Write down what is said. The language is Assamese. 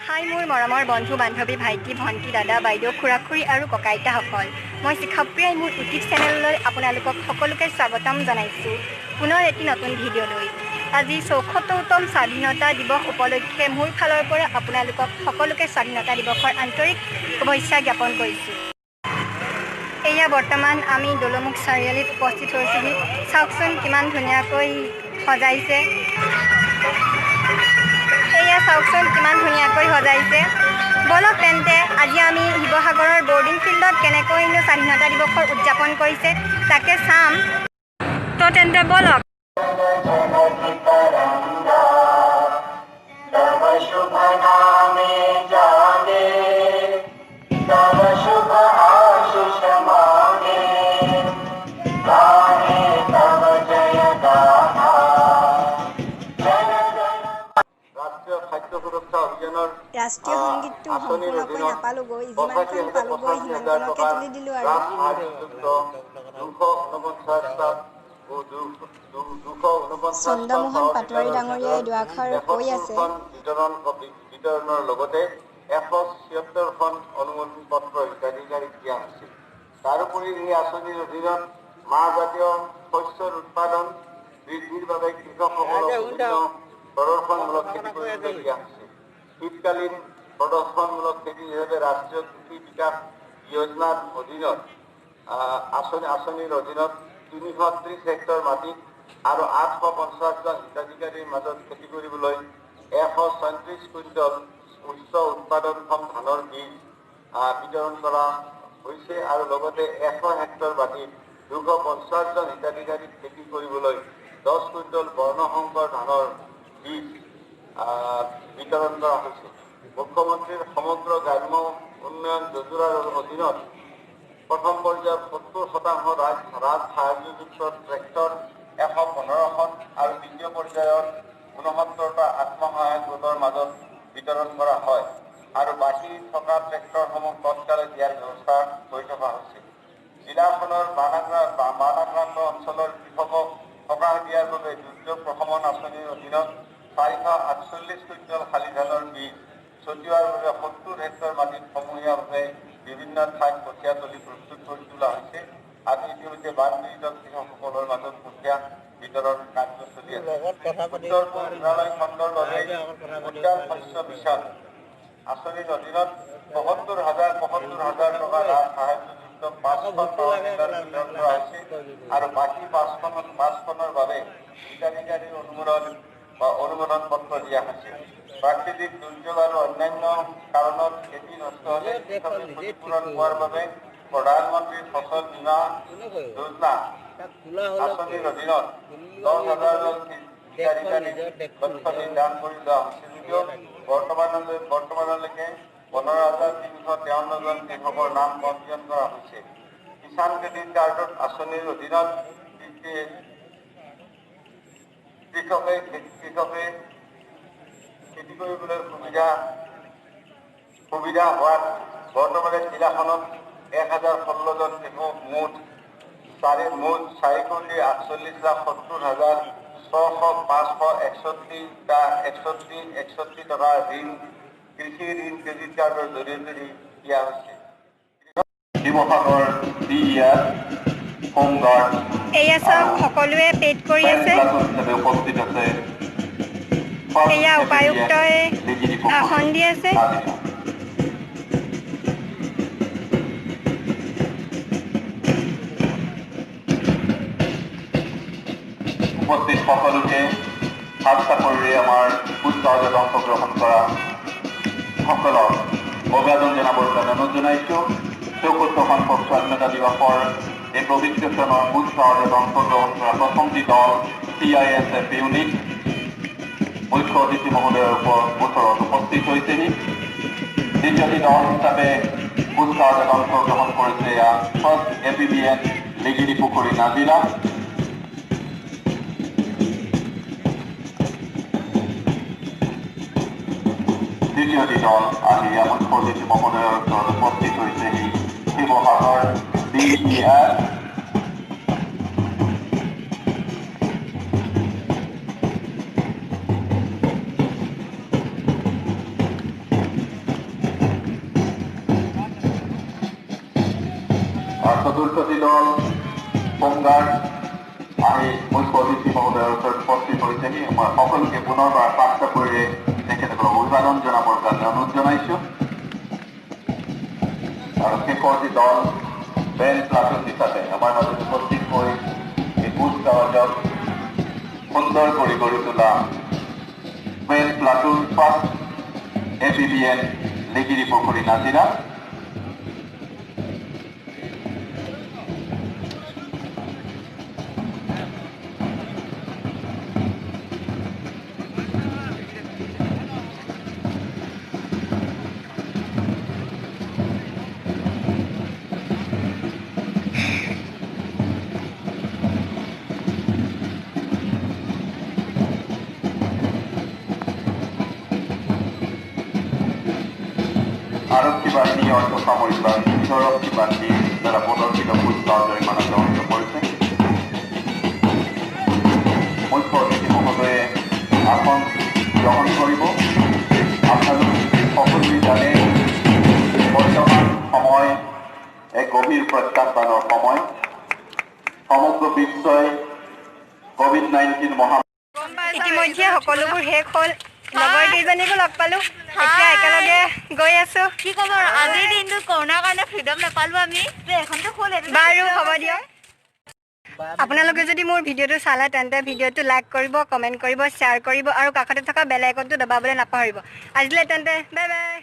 হাই মোৰ মৰমৰ বন্ধু বান্ধৱী ভাইটি ভণ্টি দাদা বাইদেউ খুৰা খুৰী আৰু ককা আইতাসকল মই শিক্ষাপ্ৰিয়াই মোৰ ইউটিউব চেনেললৈ আপোনালোকক সকলোকে স্বাগতম জনাইছোঁ পুনৰ এটি নতুন ভিডিঅ'লৈ আজি ৭৪তম স্বাধীনতা দিৱস উপলক্ষে মোৰ ফালৰ পৰা আপোনালোকক সকলোকে স্বাধীনতা দিৱসৰ আন্তৰিক শুভেচ্ছা জ্ঞাপন কৰিছোঁ এয়া বৰ্তমান আমি দলমুখ চাৰিআলিত উপস্থিত হৈছিলোঁ চাওকচোন কিমান ধুনীয়াকৈ সজাইছে এয়া চাওকচোন কিমান ধুনীয়াকৈ সজাইছে বলক তেন্তে আজি আমি শিৱসাগৰৰ বৰ্ডিং ফিল্ডত কেনেকৈনো স্বাধীনতা দিৱসৰ উদযাপন কৰিছে তাকে চাম তো তেন্তে বলক ৰাষ্ট্ৰীয় সংগীতটো সম্পূৰ্ণকৈ নাপালোগৈ যিমানখন পালোগৈ সিমানখনকে তুলি দিলোঁ আৰু চন্দ্ৰমোহন পাটোৱাৰী ডাঙৰীয়াই দুআষাৰ কৈ আছে বিতৰণৰ লগতে ১৭৬খন অনুমোদন পত্ৰ হিতাধিকাৰীক দিয়া হৈছিল তাৰোপৰি এই আঁচনিৰ অধীনত মাহজাতীয় শস্যৰ উৎপাদন বৃদ্ধিৰ বাবে কৃষকসকলক বিভিন্ন প্ৰদৰ্শনমূলক খেতি কৰিবলৈ দিয়া হৈছে শীতকালীন প্ৰদৰ্শনমূলক খেতি হিচাপে ৰাষ্ট্ৰীয় কৃষি বিকাশ যোজনাৰ অধীনত আঁচনিৰ অধীনত ৩৩০ হেক্টৰ মাটিত আৰু ৮৫০জন হিতাধিকাৰীৰ মাজত খেতি কৰিবলৈ ১৩৬ কুইণ্টল উচ্চ উৎপাদনক্ষম ধানৰ বীজ বিতৰণ কৰা হৈছে আৰু লগতে ১০০ হেক্টৰ মাটিত ২৫০জন হিতাধিকাৰীক খেতি কৰিবলৈ ১০ কুইণ্টল বৰ্ণসংকৰ ধানৰ বীজ বিতৰণ কৰা হৈছে মুখ্যমন্ত্ৰীৰ সমগ্ৰ গ্ৰাম্য উন্নয়ন যোজনাৰ অধীনত প্ৰথম পৰ্যায়ত ৭০% ৰাজ সাহায্যযুক্ত ট্ৰেক্টৰ ১১৫খন আৰু দ্বিতীয় পৰ্যায়ত ৬৯টা আত্মসহায়ক গোটৰ মাজত বিতৰণ কৰা হয় আৰু বাকী থকা ট্ৰেক্টৰসমূহ তৎকালে দিয়াৰ ব্যৱস্থা কৰি থকা হৈছে জিলাখনৰ বানাক্ৰান্ত অঞ্চলৰ কৃষকক সকাহ দিয়াৰ বাবে দুৰ্যোগ প্ৰশমন আঁচনিৰ অধীনত ৪৪৮ কুইণ্টল শালি ধানৰ বীজ ছটিওৱাৰ বাবে ৭০ হেক্টৰ মাটিত সমূহীয়াভাৱে বিভিন্ন ঠাইত কঠীয়াতলি প্ৰস্তুত কৰি তোলা হৈছে আৰু ইতিমধ্যে বানপীড়িত কৃষকসকলৰ মাজত কঠীয়া বিতৰণ কাৰ্য চলি আছে উত্তৰ পূব মন্ত্ৰালয় খণ্ডৰ বাবে উদ্যান শস্য মিছন আঁচনিৰ অধীনত ৭৫,০০০ টকা ৰাজ সাহায্যযুক্ত ৫খন পাৱাৰ টিলাৰ বিতৰণ কৰা হৈছে আৰু বাকী ৫খনৰ বাবে হিতাধিকাৰীৰ অনুমোদন পত্ৰ দিয়া হৈছে প্ৰাকৃতিক দুৰ্যোগ আৰু অন্যান্য কাৰণত খেতি নষ্ট হ'লে কৃষকে ক্ষতিপূৰণ পোৱাৰ বাবে প্ৰধানমন্ত্ৰী ফচল বীমা যোজনা আঁচনিৰ অধীনত ১০,০০০জন হিতাধিকাৰীক লক্ষ্য নিৰ্ধাৰণ কৰি লোৱা হৈছে যদিও বৰ্তমানলৈকে ১৫,৩৫৩জন কৃষকৰ নাম পঞ্জীয়ন কৰা হৈছে কিষাণ ক্ৰেডিট কাৰ্ডৰ আঁচনিৰ অধীনত কৃষকে খেতি কৰিবলৈ সুবিধা হোৱাত বৰ্তমানে জিলাখনত ১,০১৬জন কৃষক মুঠ ৪,৫,৬,৫61,৬61 টকা কৃষি ঋণ ক্ৰেডিট কাৰ্ডৰ জৰিয়তে দিয়া হৈছে শিৱসাগৰ হোমগাৰ্ড এয়া চাওক সকলোৱে পেইড কৰি আছে উপস্থিত আছে এয়া উপায়ুক্তই ভাষণ দি আছে উপস্থিত সকলোকে হাত চাপৰিৰে আমাৰ কুচকাৱাজত অংশগ্ৰহণ কৰা সকলক অভিবাদন জনাবৰ কাৰণে অনুৰোধ জনাইছোঁ ৭৪খন স্বাধীনতা দিৱসৰ এই পবিত্ৰ ক্ষণৰ কুচকাৱাজত অংশগ্ৰহণ কৰা প্ৰথমটি দল CISF ইউনিট মুখ্য অতিথি মহোদয়ৰ ওচৰত উপস্থিত হৈছেহি দ্বিতীয়টি দল হিচাপে কুচকাৱাজত অংশগ্ৰহণ কৰিছে এয়া ফাৰ্ষ্ট APBN লিগিৰি পুখুৰী নাজিৰা দ্বিতীয়টি দল আহি মুখ্য অতিথি মহোদয়ৰ ওচৰত উপস্থিত হৈছেহি শিৱসাগৰ DES চতুৰ্থটি দল হোমগাৰ্ড আহি মুখ্য অতিথি মহোদয়ৰ ওচৰত উপস্থিত হৈছেহি। মই সকলোকে পুনৰবাৰ প্ৰাপ্ত কৰি তেখেতসকলক অভিবাদন জনাবৰ কাৰণে অনুৰোধ জনাইছোঁ। আৰু শেষৰ যি দল বেণ্ড প্লাটুন হিচাপে আমাৰ মাজত উপস্থিত হৈ এই কুচকাৱাজক সুন্দৰ কৰি গঢ়ি তোলা বেণ্ড প্লাটুন ফাৰ্ষ্ট APBN লিগিৰি পুখুৰী নাজিৰা। আৰক্ষী বাহিনী অৰ্থ সামৰিক বাহিনী আৰক্ষী বাহিনী দ্বাৰা প্ৰদৰ্শিত কুচকাৱাজ জৰিমনা গ্ৰহণ কৰিছে। মুখ্য অতিথি মহোদয়ে আসন গ্ৰহণ কৰিব। আপোনালোক সকলোৱে জানে বৰ্তমান সময় এক গভীৰ প্ৰত্যাহ্বানৰ সময়। সমগ্ৰ বিশ্বই COVID-19 মহামাৰী ইতিমধ্যে সকলোবোৰ শেষ হ'ল। লগৰ কেইজনীকো লগ পালোঁ, এতিয়া একেলগে গৈ আছোঁ। কি ক'ব আৰু আজিৰ দিনটোত কৰোণাৰ কাৰণে ফ্ৰীডম নাপালোঁ আমি। এখনটো খোল বাৰু হ'ব দিয়ক। আপোনালোকে যদি মোৰ ভিডিঅ'টো চালে তেন্তে ভিডিঅ'টো লাইক কৰিব, কমেণ্ট কৰিব, শ্বেয়াৰ কৰিব আৰু কাষতে থকা বেল আইকনটো দবাবলৈ নাপাহৰিব। আজিলৈ তেন্তে বাই বাই।